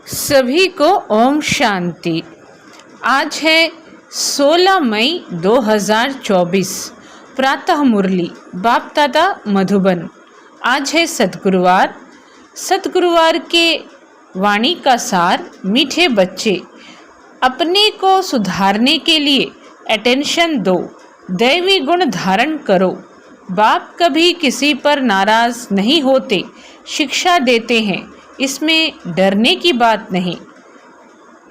सभी को ओम शांति। आज है 16 मई 2024। प्रातः मुरली बाप दादा मधुबन। आज है सतगुरुवार। सतगुरुवार के वाणी का सार। मीठे बच्चे, अपने को सुधारने के लिए अटेंशन दो, दैवी गुण धारण करो। बाप कभी किसी पर नाराज नहीं होते, शिक्षा देते हैं, इसमें डरने की बात नहीं।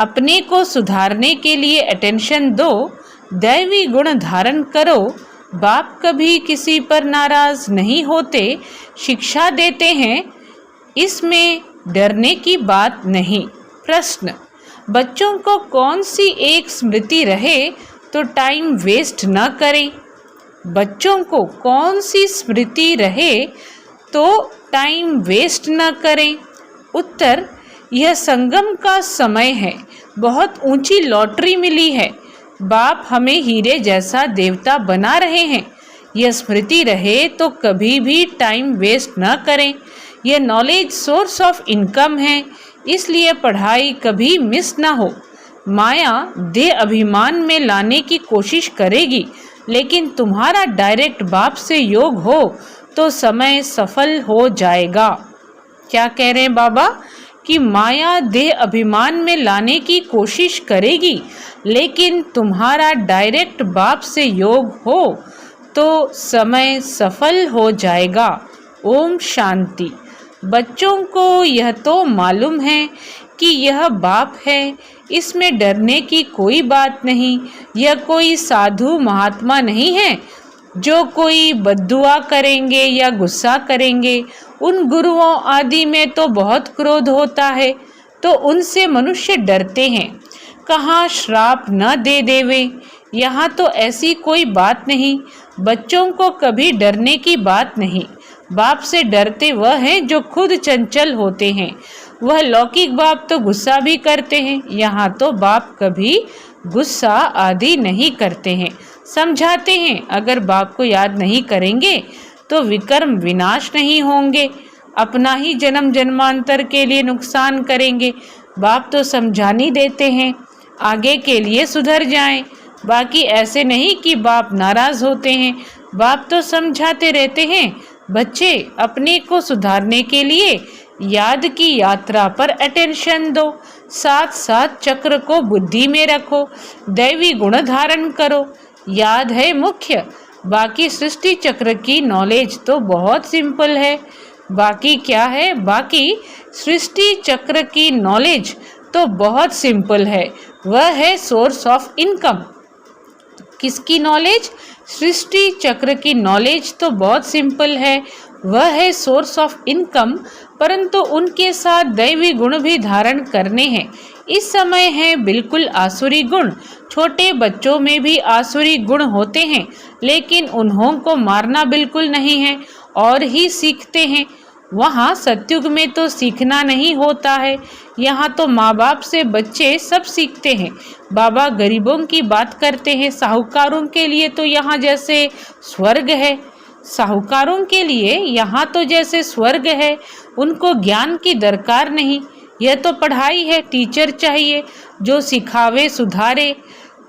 अपने को सुधारने के लिए अटेंशन दो, दैवी गुण धारण करो। बाप कभी किसी पर नाराज नहीं होते, शिक्षा देते हैं, इसमें डरने की बात नहीं। प्रश्न, बच्चों को कौन सी एक स्मृति रहे तो टाइम वेस्ट न करें? बच्चों को कौन सी स्मृति रहे तो टाइम वेस्ट न करें? उत्तर, यह संगम का समय है, बहुत ऊंची लॉटरी मिली है। बाप हमें हीरे जैसा देवता बना रहे हैं। यह स्मृति रहे तो कभी भी टाइम वेस्ट न करें। यह नॉलेज सोर्स ऑफ इनकम है, इसलिए पढ़ाई कभी मिस ना हो। माया देह अभिमान में लाने की कोशिश करेगी, लेकिन तुम्हारा डायरेक्ट बाप से योग हो तो समय सफल हो जाएगा। क्या कह रहे हैं बाबा कि माया देह अभिमान में लाने की कोशिश करेगी, लेकिन तुम्हारा डायरेक्ट बाप से योग हो तो समय सफल हो जाएगा। ओम शांति। बच्चों को यह तो मालूम है कि यह बाप है, इसमें डरने की कोई बात नहीं। यह कोई साधु महात्मा नहीं है जो कोई बद्दुआ करेंगे या गुस्सा करेंगे। उन गुरुओं आदि में तो बहुत क्रोध होता है, तो उनसे मनुष्य डरते हैं, कहाँ श्राप न दे देवे। यहाँ तो ऐसी कोई बात नहीं। बच्चों को कभी डरने की बात नहीं। बाप से डरते वह हैं जो खुद चंचल होते हैं। वह लौकिक बाप तो गुस्सा भी करते हैं, यहाँ तो बाप कभी गुस्सा आदि नहीं करते हैं, समझाते हैं। अगर बाप को याद नहीं करेंगे तो विकर्म विनाश नहीं होंगे, अपना ही जन्म जन्मांतर के लिए नुकसान करेंगे। बाप तो समझानी देते हैं, आगे के लिए सुधर जाएं। बाकी ऐसे नहीं कि बाप नाराज होते हैं, बाप तो समझाते रहते हैं। बच्चे, अपने को सुधारने के लिए याद की यात्रा पर अटेंशन दो, साथ साथ चक्र को बुद्धि में रखो, दैवी गुण धारण करो। याद है मुख्य, बाकी सृष्टि चक्र की नॉलेज तो बहुत सिंपल है। बाकी क्या है? बाकी सृष्टि चक्र की नॉलेज तो बहुत सिंपल है, वह है सोर्स ऑफ इनकम। किसकी नॉलेज? सृष्टि चक्र की नॉलेज तो बहुत सिंपल है, वह है सोर्स ऑफ इनकम, परंतु उनके साथ दैवी गुण भी धारण करने हैं। इस समय है बिल्कुल आसुरी गुण। छोटे बच्चों में भी आसुरी गुण होते हैं, लेकिन उन्हों को मारना बिल्कुल नहीं है और ही सीखते हैं। वहाँ सतयुग में तो सीखना नहीं होता है, यहाँ तो माँ बाप से बच्चे सब सीखते हैं। बाबा गरीबों की बात करते हैं, साहूकारों के लिए तो यहाँ जैसे स्वर्ग है। साहूकारों के लिए यहाँ तो जैसे स्वर्ग है, उनको ज्ञान की दरकार नहीं। यह तो पढ़ाई है, टीचर चाहिए जो सिखावे सुधारे।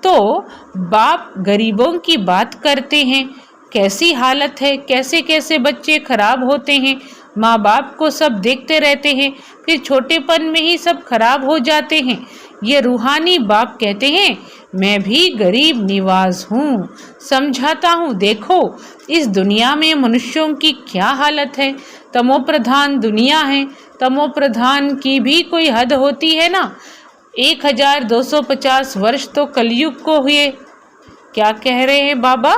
तो बाप गरीबों की बात करते हैं, कैसी हालत है, कैसे कैसे बच्चे खराब होते हैं। माँ बाप को सब देखते रहते हैं, फिर छोटेपन में ही सब खराब हो जाते हैं। ये रूहानी बाप कहते हैं, मैं भी गरीब निवाज हूँ, समझाता हूँ। देखो इस दुनिया में मनुष्यों की क्या हालत है। तमो प्रधान दुनिया है, तमो प्रधान की भी कोई हद होती है ना। 1250 वर्ष तो कलयुग को हुए। क्या कह रहे हैं बाबा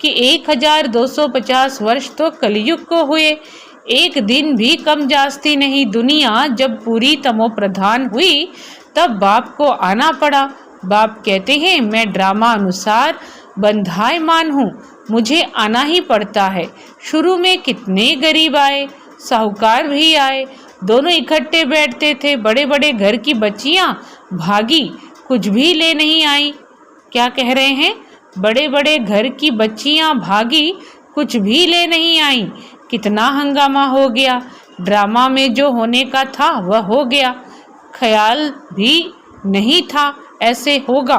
कि 1250 वर्ष तो कलयुग को हुए। एक दिन भी कम जास्ती नहीं। दुनिया जब पूरी तमो प्रधान हुई तब बाप को आना पड़ा। बाप कहते हैं, मैं ड्रामा अनुसार बंधायमान हूँ, मुझे आना ही पड़ता है। शुरू में कितने गरीब आए, साहूकार भी आए, दोनों इकट्ठे बैठते थे। बड़े बड़े घर की बच्चियाँ भागी, कुछ भी ले नहीं आई। क्या कह रहे हैं? बड़े बड़े घर की बच्चियाँ भागी, कुछ भी ले नहीं आई। कितना हंगामा हो गया। ड्रामा में जो होने का था वह हो गया। ख्याल भी नहीं था ऐसे होगा,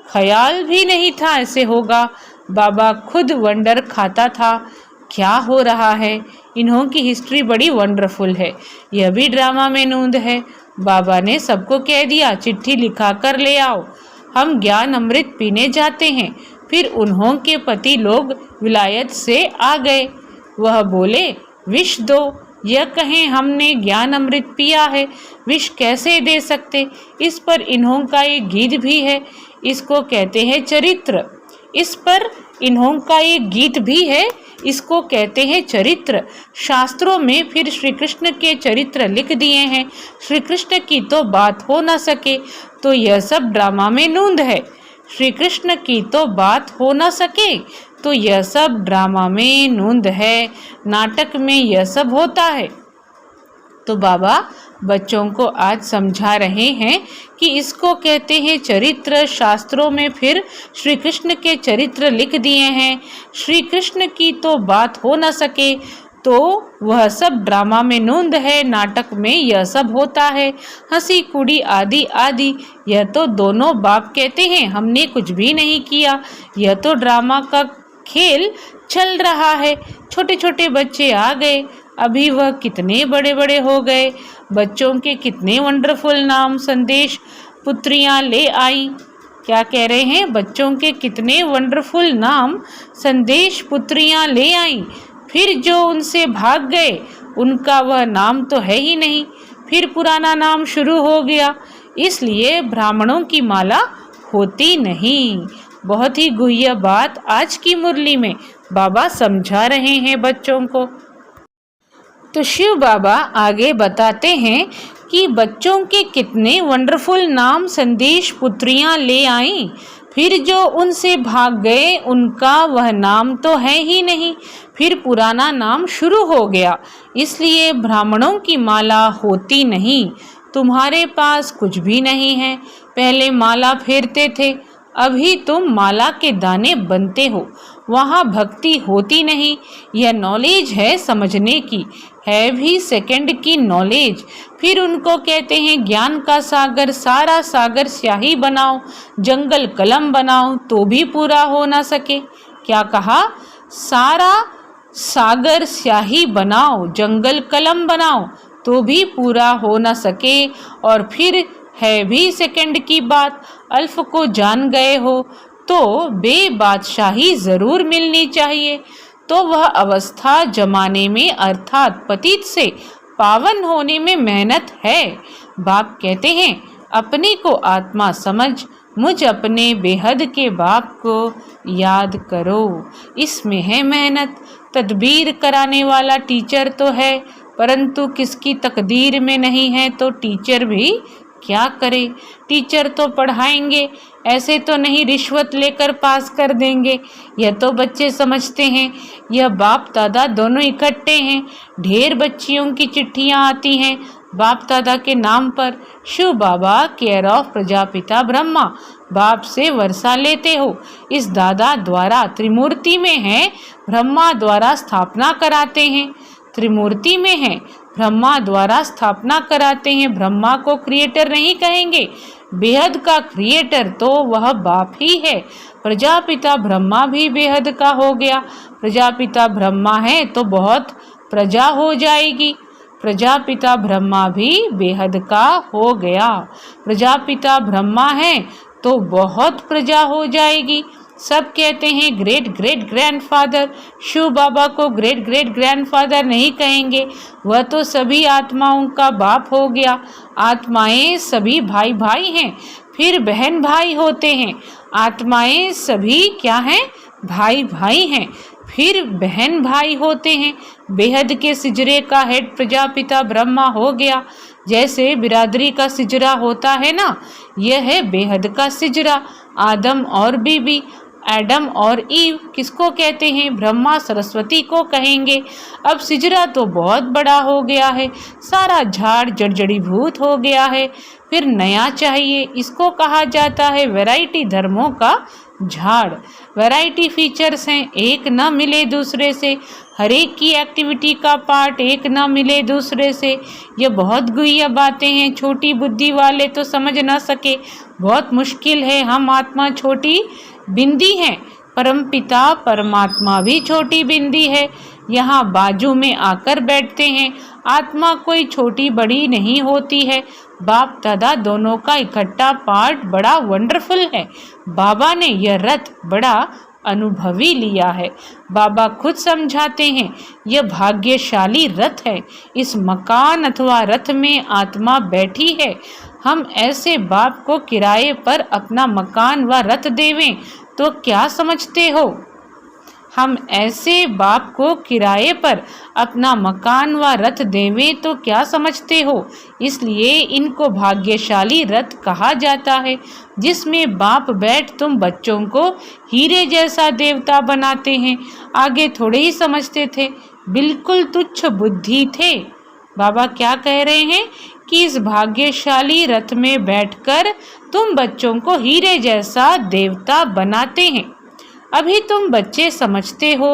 ख्याल भी नहीं था ऐसे होगा। बाबा खुद वंडर खाता था क्या हो रहा है। इन्हों की हिस्ट्री बड़ी वंडरफुल है। यह भी ड्रामा में नूंद है। बाबा ने सबको कह दिया, चिट्ठी लिखा कर ले आओ, हम ज्ञान अमृत पीने जाते हैं। फिर उन्हों के पति लोग विलायत से आ गए। वह बोले, विष दो। यह कहें हमने ज्ञान अमृत पिया है, विष कैसे दे सकते। इस पर इन्हों का एक गीत भी है, इसको कहते हैं चरित्र। इस पर इन्हों का एक गीत भी है, इसको कहते हैं चरित्र। शास्त्रों में फिर श्री कृष्ण के चरित्र लिख दिए हैं। श्री कृष्ण की तो बात हो ना सके तो यह सब ड्रामा में नूंद है। श्री कृष्ण की तो बात हो ना सके तो यह सब ड्रामा में नूंद है, नाटक में यह सब होता है। तो बाबा बच्चों को आज समझा रहे हैं कि इसको कहते हैं चरित्र। शास्त्रों में फिर श्री कृष्ण के चरित्र लिख दिए हैं। श्री कृष्ण की तो बात हो न सके तो वह सब ड्रामा में नूंद है, नाटक में यह सब होता है। हंसी कुड़ी आदि आदि यह तो दोनों बाप कहते हैं हमने कुछ भी नहीं किया, यह तो ड्रामा का खेल चल रहा है। छोटे छोटे बच्चे आ गए, अभी वह कितने बड़े बड़े हो गए। बच्चों के कितने वंडरफुल नाम संदेश पुत्रियां ले आई। क्या कह रहे हैं? बच्चों के कितने वंडरफुल नाम संदेश पुत्रियां ले आई। फिर जो उनसे भाग गए उनका वह नाम तो है ही नहीं, फिर पुराना नाम शुरू हो गया। इसलिए ब्राह्मणों की माला होती नहीं। बहुत ही गुह्य बात आज की मुरली में बाबा समझा रहे हैं बच्चों को। तो शिव बाबा आगे बताते हैं कि बच्चों के कितने वंडरफुल नाम संदेश पुत्रियां ले आईं। फिर जो उनसे भाग गए उनका वह नाम तो है ही नहीं, फिर पुराना नाम शुरू हो गया। इसलिए ब्राह्मणों की माला होती नहीं। तुम्हारे पास कुछ भी नहीं है। पहले माला फेरते थे, अभी तुम माला के दाने बनते हो। वहाँ भक्ति होती नहीं। यह नॉलेज है समझने की, है भी सेकंड की नॉलेज। फिर उनको कहते हैं ज्ञान का सागर। सारा सागर स्याही बनाओ, जंगल कलम बनाओ तो भी पूरा हो ना सके। क्या कहा? सारा सागर स्याही बनाओ, जंगल कलम बनाओ तो भी पूरा हो ना सके। और फिर है भी सेकंड की बात। अल्फ को जान गए हो तो बेबादशाही जरूर मिलनी चाहिए। तो वह अवस्था जमाने में अर्थात पतित से पावन होने में मेहनत है। बाप कहते हैं अपने को आत्मा समझ, मुझ अपने बेहद के बाप को याद करो। इसमें है मेहनत। तदबीर कराने वाला टीचर तो है, परंतु किसकी तकदीर में नहीं है तो टीचर भी क्या करे। टीचर तो पढ़ाएंगे, ऐसे तो नहीं रिश्वत लेकर पास कर देंगे। यह तो बच्चे समझते हैं। यह बाप दादा दोनों इकट्ठे हैं। ढेर बच्चियों की चिट्ठियां आती हैं बाप दादा के नाम पर। शिव बाबा केयर ऑफ प्रजापिता ब्रह्मा, बाप से वर्षा लेते हो। इस दादा द्वारा त्रिमूर्ति में है, ब्रह्मा द्वारा स्थापना कराते हैं। त्रिमूर्ति में है, ब्रह्मा द्वारा स्थापना कराते हैं। ब्रह्मा को क्रिएटर नहीं कहेंगे, बेहद का क्रिएटर तो वह बाप ही है। प्रजापिता ब्रह्मा भी बेहद का हो गया। प्रजापिता ब्रह्मा है तो बहुत प्रजा हो जाएगी। प्रजापिता ब्रह्मा भी बेहद का हो गया। प्रजापिता ब्रह्मा है तो बहुत प्रजा हो जाएगी। सब कहते हैं ग्रेट ग्रेट ग्रैंडफादर। शिव बाबा को ग्रेट ग्रेट ग्रैंडफादर नहीं कहेंगे, वह तो सभी आत्माओं का बाप हो गया। आत्माएं सभी भाई भाई हैं, फिर बहन भाई होते हैं। आत्माएं सभी क्या हैं? भाई भाई हैं, फिर बहन भाई होते हैं। बेहद के सिजरे का हेड प्रजापिता ब्रह्मा हो गया। जैसे बिरादरी का सिजरा होता है ना, यह है बेहद का सिजरा। आदम और बीबी, एडम और ईव किसको कहते हैं? ब्रह्मा सरस्वती को कहेंगे। अब सिजरा तो बहुत बड़ा हो गया है, सारा झाड़ जड़जड़ीभूत हो गया है, फिर नया चाहिए। इसको कहा जाता है वैरायटी धर्मों का झाड़। वैरायटी फीचर्स हैं, एक न मिले दूसरे से, हर एक की एक्टिविटी का पार्ट एक न मिले दूसरे से। ये बहुत गुह्य बातें हैं, छोटी बुद्धि वाले तो समझ ना सके, बहुत मुश्किल है। हम आत्मा छोटी बिंदी हैं, परमपिता परमात्मा भी छोटी बिंदी है, यहाँ बाजू में आकर बैठते हैं। आत्मा कोई छोटी बड़ी नहीं होती है, बाप दादा दोनों का इकट्ठा पार्ट बड़ा वंडरफुल है। बाबा ने यह रथ बड़ा अनुभवी लिया है। बाबा खुद समझाते हैं, यह भाग्यशाली रथ है। इस मकान अथवा रथ में आत्मा बैठी है। हम ऐसे बाप को किराए पर अपना मकान व रथ देवें तो क्या समझते हो? हम ऐसे बाप को किराए पर अपना मकान व रथ देवें तो क्या समझते हो? इसलिए इनको भाग्यशाली रथ कहा जाता है, जिसमें बाप बैठ तुम बच्चों को हीरे जैसा देवता बनाते हैं। आगे थोड़े ही समझते थे, बिल्कुल तुच्छ बुद्धि थे। बाबा क्या कह रहे हैं कि इस भाग्यशाली रथ में बैठकर तुम बच्चों को हीरे जैसा देवता बनाते हैं। अभी तुम बच्चे समझते हो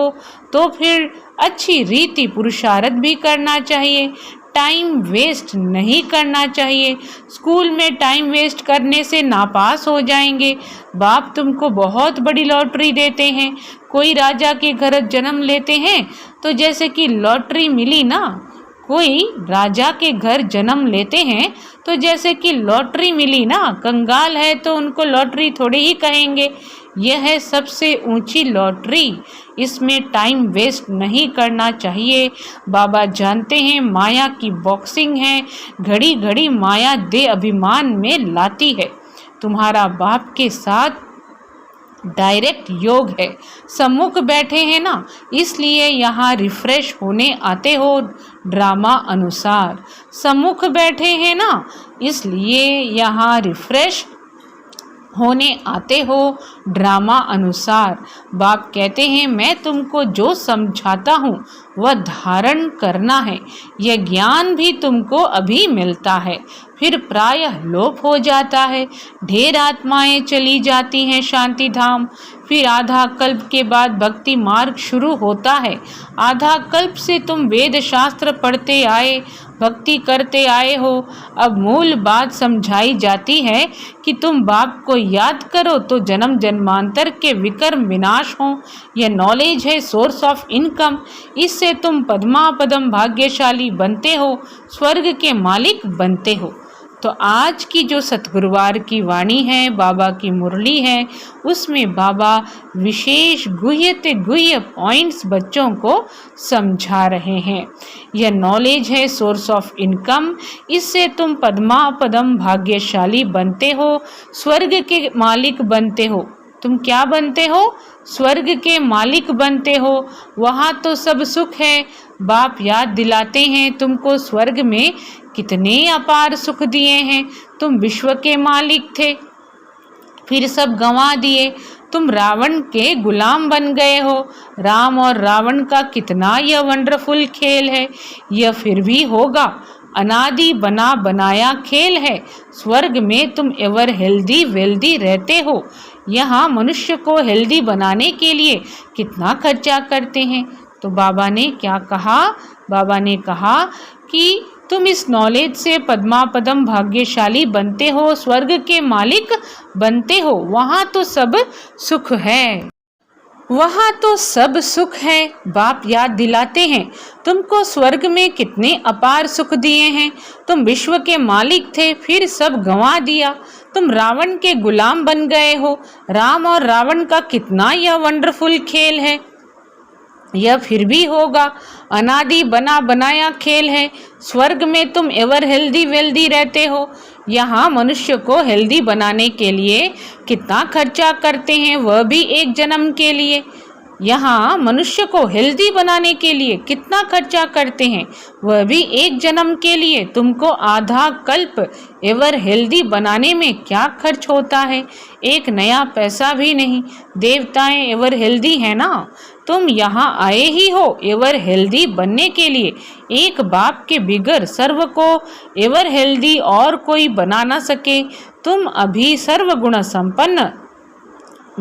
तो फिर अच्छी रीति पुरुषार्थ भी करना चाहिए, टाइम वेस्ट नहीं करना चाहिए। स्कूल में टाइम वेस्ट करने से नापास हो जाएंगे। बाप तुमको बहुत बड़ी लॉटरी देते हैं। कोई राजा के घर जन्म लेते हैं तो जैसे कि लॉटरी मिली ना, कोई राजा के घर जन्म लेते हैं तो जैसे कि लॉटरी मिली ना, कंगाल है तो उनको लॉटरी थोड़ी ही कहेंगे। यह है सबसे ऊंची लॉटरी, इसमें टाइम वेस्ट नहीं करना चाहिए। बाबा जानते हैं माया की बॉक्सिंग है, घड़ी घड़ी माया दे अभिमान में लाती है। तुम्हारा बाप के साथ डायरेक्ट योग है, सम्मुख बैठे हैं ना, इसलिए यहाँ रिफ्रेश होने आते हो ड्रामा अनुसार। सम्मुख बैठे हैं ना, इसलिए यहाँ रिफ्रेश होने आते हो ड्रामा अनुसार। बाप कहते हैं मैं तुमको जो समझाता हूँ वह धारण करना है। यह ज्ञान भी तुमको अभी मिलता है, फिर प्रायः लोप हो जाता है। ढेर आत्माएं चली जाती हैं शांति धाम। फिर आधा कल्प के बाद भक्ति मार्ग शुरू होता है। आधा कल्प से तुम वेद शास्त्र पढ़ते आए, भक्ति करते आए हो। अब मूल बात समझाई जाती है कि तुम बाप को याद करो तो जन्म जन्मांतर के विकर्म विनाश हो। यह नॉलेज है सोर्स ऑफ इनकम, इससे तुम पद्मा पदम भाग्यशाली बनते हो, स्वर्ग के मालिक बनते हो। तो आज की जो सतगुरुवार की वाणी है, बाबा की मुरली है, उसमें बाबा विशेष गुह्य पॉइंट्स बच्चों को समझा रहे हैं। यह नॉलेज है सोर्स ऑफ इनकम, इससे तुम पद्मा पदम भाग्यशाली बनते हो, स्वर्ग के मालिक बनते हो। तुम क्या बनते हो? स्वर्ग के मालिक बनते हो। वहाँ तो सब सुख है। बाप याद दिलाते हैं तुमको स्वर्ग में कितने अपार सुख दिए हैं। तुम विश्व के मालिक थे, फिर सब गंवा दिए। तुम रावण के गुलाम बन गए हो। राम और रावण का कितना यह वंडरफुल खेल है। यह फिर भी होगा, अनादि बना बनाया खेल है। स्वर्ग में तुम एवर हेल्दी वेल्दी रहते हो। यहाँ मनुष्य को हेल्दी बनाने के लिए कितना खर्चा करते हैं। तो बाबा ने क्या कहा? बाबा ने कहा कि तुम इस नॉलेज से पद्मा पदम भाग्यशाली बनते हो, स्वर्ग के मालिक बनते हो। वहाँ तो सब सुख है, वहाँ तो सब सुख है। बाप याद दिलाते हैं तुमको स्वर्ग में कितने अपार सुख दिए हैं। तुम विश्व के मालिक थे, फिर सब गंवा दिया। तुम रावण के गुलाम बन गए हो। राम और रावण का कितना यह वंडरफुल खेल है। यह फिर भी होगा, अनादि बना बनाया खेल है। स्वर्ग में तुम एवर हेल्दी वेल्दी रहते हो। यहाँ मनुष्य को हेल्दी बनाने के लिए कितना खर्चा करते हैं, वह भी एक जन्म के लिए। यहाँ मनुष्य को हेल्दी बनाने के लिए कितना खर्चा करते हैं, वह भी एक जन्म के लिए। तुमको आधा कल्प एवर हेल्दी बनाने में क्या खर्च होता है? एक नया पैसा भी नहीं। देवताएं एवर हेल्दी है ना, तुम यहाँ आए ही हो एवर हेल्दी बनने के लिए। एक बाप के बिगर सर्व को एवर हेल्दी और कोई बना ना सके। तुम अभी सर्वगुण संपन्न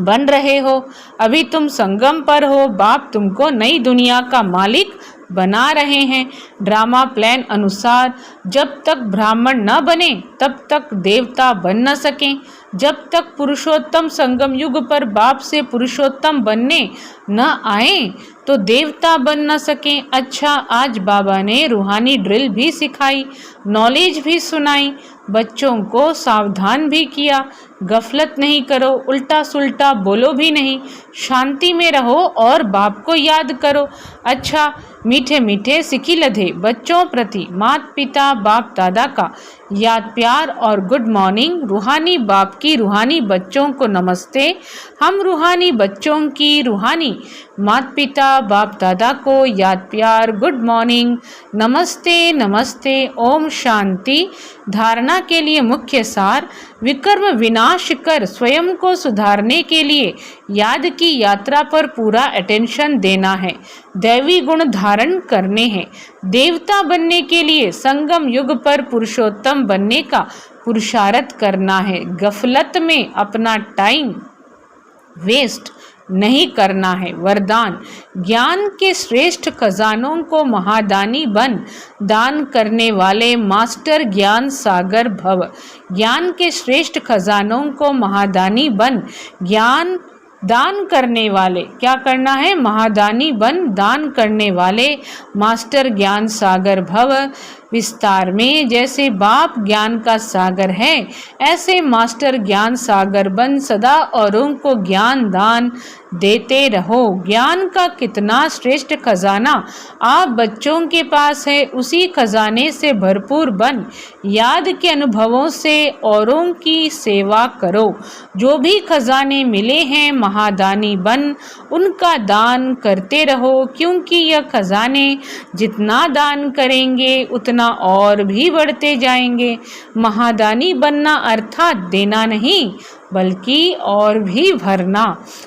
बन रहे हो। अभी तुम संगम पर हो, बाप तुमको नई दुनिया का मालिक बना रहे हैं। ड्रामा प्लान अनुसार जब तक ब्राह्मण न बने तब तक देवता बन न सकें। जब तक पुरुषोत्तम संगम युग पर बाप से पुरुषोत्तम बनने न आए तो देवता बन न सकें। अच्छा, आज बाबा ने रूहानी ड्रिल भी सिखाई, नॉलेज भी सुनाई, बच्चों को सावधान भी किया। गफलत नहीं करो, उल्टा सुल्टा बोलो भी नहीं, शांति में रहो और बाप को याद करो। अच्छा, मीठे मीठे सिखी लधे बच्चों प्रति माता पिता बाप दादा का याद प्यार और गुड मॉर्निंग। रूहानी बाप की रूहानी बच्चों को नमस्ते। हम रूहानी बच्चों की रूहानी माता पिता बाप दादा को याद प्यार गुड मॉर्निंग, नमस्ते नमस्ते, ओम शांति। धारणा के लिए मुख्य सार, विकर्म विनाश कर स्वयं को सुधारने के लिए याद की यात्रा पर पूरा अटेंशन देना है, दैवी गुण धारण करने हैं। देवता बनने के लिए संगम युग पर पुरुषोत्तम बनने का पुरुषार्थ करना है। गफलत में अपना टाइम वेस्ट नहीं करना है। वरदान, ज्ञान के श्रेष्ठ खजानों को महादानी बन दान करने वाले मास्टर ज्ञान सागर भव। ज्ञान के श्रेष्ठ खजानों को महादानी बन ज्ञान दान करने वाले, क्या करना है? महादानी बन दान करने वाले मास्टर ज्ञान सागर भव। विस्तार में, जैसे बाप ज्ञान का सागर है ऐसे मास्टर ज्ञान सागर बन सदा औरों को ज्ञान दान देते रहो। ज्ञान का कितना श्रेष्ठ खजाना आप बच्चों के पास है, उसी खजाने से भरपूर बन याद के अनुभवों से औरों की सेवा करो। जो भी खजाने मिले हैं महादानी बन उनका दान करते रहो, क्योंकि यह खजाने जितना दान करेंगे उतना और भी बढ़ते जाएंगे। महादानी बनना अर्थात देना नहीं बल्कि और भी भरना।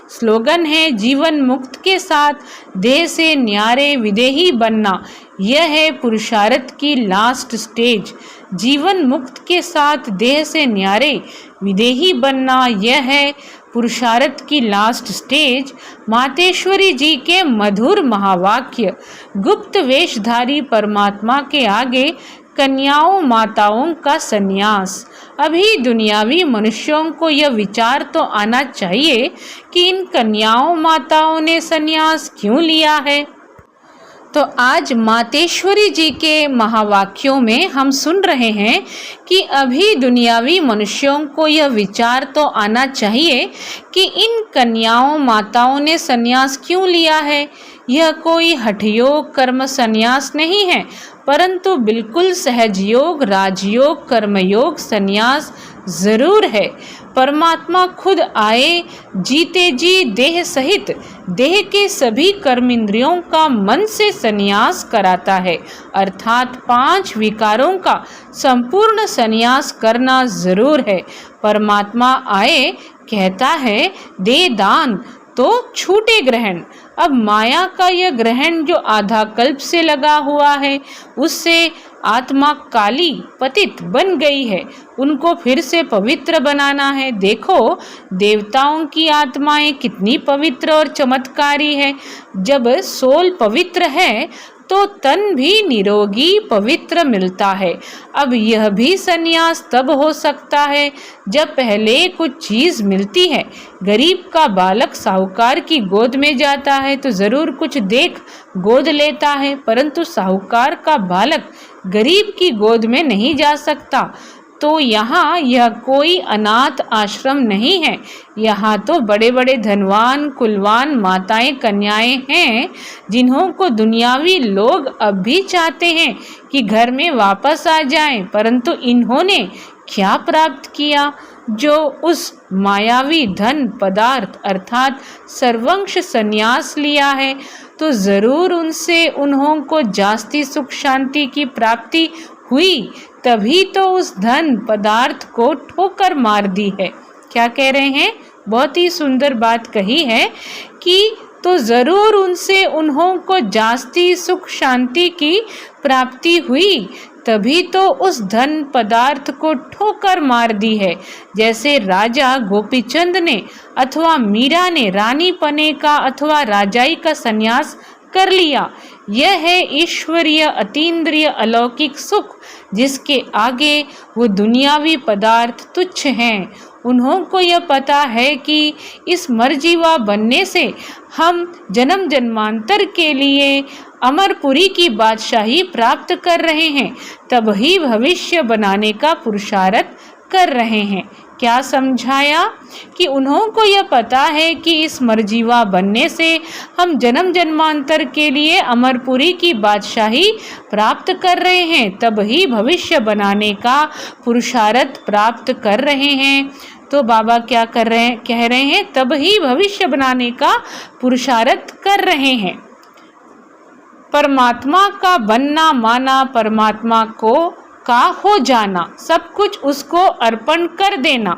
स्लोगन है, जीवन मुक्त के साथ देह से न्यारे विदेही बनना। यह है पुरुषार्थ की लास्ट स्टेज। जीवन मुक्त के साथ देह से न्यारे विदेही बनना, यह है पुरुषार्थ की लास्ट स्टेज। मातेश्वरी जी के मधुर महावाक्य। गुप्त वेशधारी परमात्मा के आगे कन्याओं माताओं का संन्यास। अभी दुनियावी मनुष्यों को यह विचार तो आना चाहिए कि इन कन्याओं माताओं ने संन्यास क्यों लिया है। तो आज मातेश्वरी जी के महावाक्यों में हम सुन रहे हैं कि अभी दुनियावी मनुष्यों को यह विचार तो आना चाहिए कि इन कन्याओं माताओं ने संन्यास क्यों लिया है। यह कोई हठयोग कर्म संन्यास नहीं है, परंतु बिल्कुल सहज योग राजयोग कर्मयोग संन्यास जरूर है। परमात्मा खुद आए जीते जी देह सहित देह के सभी कर्मेंद्रियों का मन से संन्यास कराता है, अर्थात 5 विकारों का संपूर्ण संन्यास करना जरूर है। परमात्मा आए कहता है दे दान तो छूटे ग्रहण। अब माया का यह ग्रहण जो आधा कल्प से लगा हुआ है उससे आत्मा काली पतित बन गई है, उनको फिर से पवित्र बनाना है। देखो देवताओं की आत्माएं कितनी पवित्र और चमत्कारी है। जब सोल पवित्र है तो तन भी निरोगी पवित्र मिलता है। अब यह भी संन्यास तब हो सकता है जब पहले कुछ चीज मिलती है। गरीब का बालक साहूकार की गोद में जाता है तो जरूर कुछ देख गोद लेता है, परंतु साहूकार का बालक गरीब की गोद में नहीं जा सकता। तो यहाँ यह कोई अनाथ आश्रम नहीं है, यहाँ तो बड़े बड़े धनवान कुलवान माताएं कन्याएं हैं जिन्हों को दुनियावी लोग अब भी चाहते हैं कि घर में वापस आ जाएं, परंतु इन्होंने क्या प्राप्त किया? जो उस मायावी धन पदार्थ अर्थात सर्वंश संन्यास लिया है तो जरूर उनसे उन्हों को जास्ती सुख शांति की प्राप्ति हुई, तभी तो उस धन पदार्थ को ठोकर मार दी है। क्या कह रहे हैं? बहुत ही सुंदर बात कही है कि तो जरूर उनसे उन्हों को जास्ती सुख शांति की प्राप्ति हुई, तभी तो उस धन पदार्थ को ठोकर मार दी है। जैसे राजा गोपीचंद ने अथवा मीरा ने रानी पने का अथवा राजाई का संन्यास कर लिया। यह है ईश्वरीय अतीन्द्रिय अलौकिक सुख, जिसके आगे वो दुनियावी पदार्थ तुच्छ हैं। उन्हों को यह पता है कि इस मरजीवा बनने से हम जन्म जन्मांतर के लिए अमरपुरी की बादशाही प्राप्त कर रहे हैं, तब ही भविष्य बनाने का पुरुषार्थ कर रहे हैं। क्या समझाया कि उन्हों को यह पता है कि इस मरजीवा बनने से हम जन्म जन्मांतर के लिए अमरपुरी की बादशाही प्राप्त कर रहे हैं, तब ही भविष्य बनाने का पुरुषार्थ प्राप्त कर रहे हैं। तो बाबा क्या कर रहे हैं, कह रहे हैं तब ही भविष्य बनाने का पुरुषार्थ कर रहे हैं। परमात्मा का बनना माना, परमात्मा का हो जाना, सब कुछ उसको अर्पण कर देना।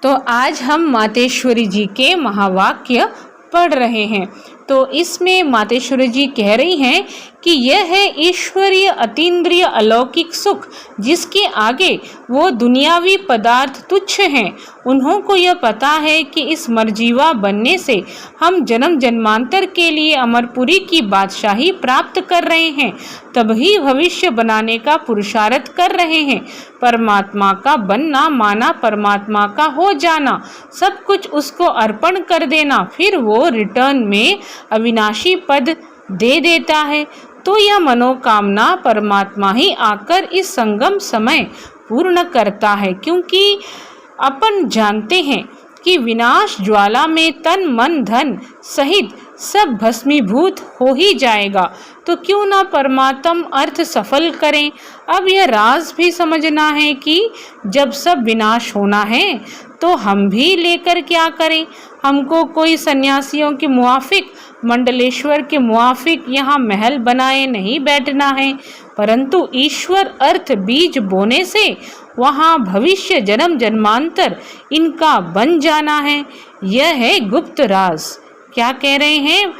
तो आज हम मातेश्वरी जी के महावाक्य पढ़ रहे हैं। तो इसमें मातेश्वरी जी कह रही हैं कि यह है ईश्वरीय अतीन्द्रिय अलौकिक सुख, जिसके आगे वो दुनियावी पदार्थ तुच्छ हैं। उन्हों को यह पता है कि इस मरजीवा बनने से हम जन्म जन्मांतर के लिए अमरपुरी की बादशाही प्राप्त कर रहे हैं, तभी भविष्य बनाने का पुरुषार्थ कर रहे हैं। परमात्मा का बनना माना, परमात्मा का हो जाना, सब कुछ उसको अर्पण कर देना, फिर वो रिटर्न में अविनाशी पद दे देता है। तो यह मनोकामना परमात्मा ही आकर इस संगम समय पूर्ण करता है, क्योंकि अपन जानते हैं कि विनाश ज्वाला में तन मन धन सहित सब भस्मीभूत हो ही जाएगा। तो क्यों ना परमात्म अर्थ सफल करें। अब यह राज भी समझना है कि जब सब विनाश होना है तो हम भी लेकर क्या करें। हमको कोई सन्यासियों के मुआफिक, मंडलेश्वर के मुआफिक यहाँ महल बनाए नहीं बैठना है, परंतु ईश्वर अर्थ बीज बोने से वहाँ भविष्य जन्म जन्मांतर इनका बन जाना है। यह है गुप्त राज। क्या कह रहे हैं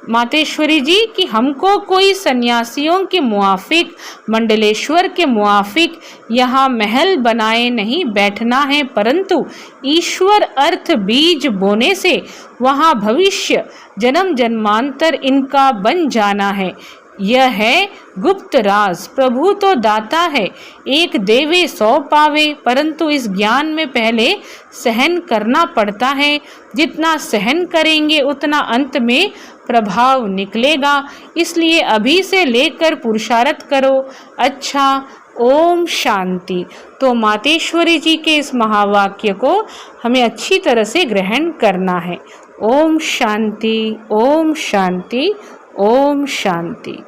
मातेश्वरी जी कि हमको कोई सन्यासियों के मुआफिक, मंडलेश्वर के मुआफिक यहाँ महल बनाए नहीं बैठना है, परंतु ईश्वर अर्थ बीज बोने से वहाँ भविष्य जन्म जन्मांतर इनका बन जाना है। यह है गुप्त राज। प्रभु तो दाता है, एक देवे 100 पावे, परंतु इस ज्ञान में पहले सहन करना पड़ता है। जितना सहन करेंगे उतना अंत में प्रभाव निकलेगा। इसलिए अभी से लेकर पुरुषार्थ करो। अच्छा, ओम शांति। तो मातेश्वरी जी के इस महावाक्य को हमें अच्छी तरह से ग्रहण करना है। ओम शांति, ओम शांति, ओम शांति।